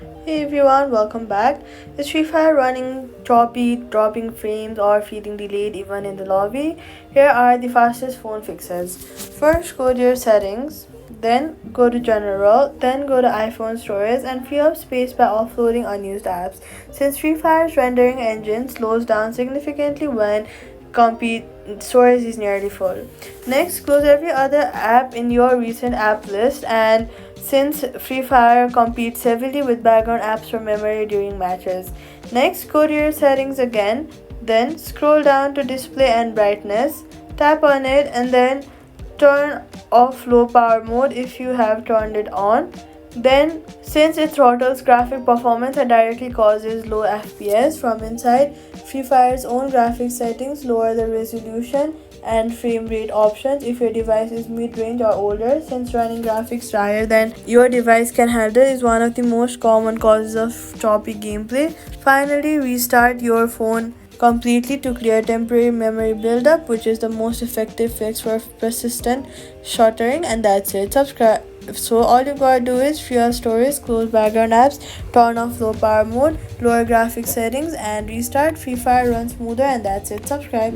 Hey everyone, welcome back. Is Free Fire running choppy, dropping frames, or feeling delayed even in the lobby? Here are the fastest phone fixes. First, go to your settings, then go to General, then go to iPhone storage and free up space by offloading unused apps. Since Free Fire's rendering engine slows down significantly when compete storage is nearly full. Next, close every other app in your recent app list and since Free Fire competes heavily with background apps for memory during matches. Next, go to your settings again, then scroll down to display and brightness, tap on it and then turn off low power mode if you have turned it on. Then, since it throttles graphic performance and directly causes low FPS from inside, Free Fire's own graphics settings lower the resolution and frame rate options if your device is mid-range or older, since running graphics higher than your device can handle is one of the most common causes of choppy gameplay. Finally, restart your phone completely to clear temporary memory buildup, which is the most effective fix for persistent stuttering. And that's it. Subscribe. So all you gotta do is free your storage, close background apps, turn off low power mode, lower graphics settings, and restart. Free Fire runs smoother, and that's it. Subscribe.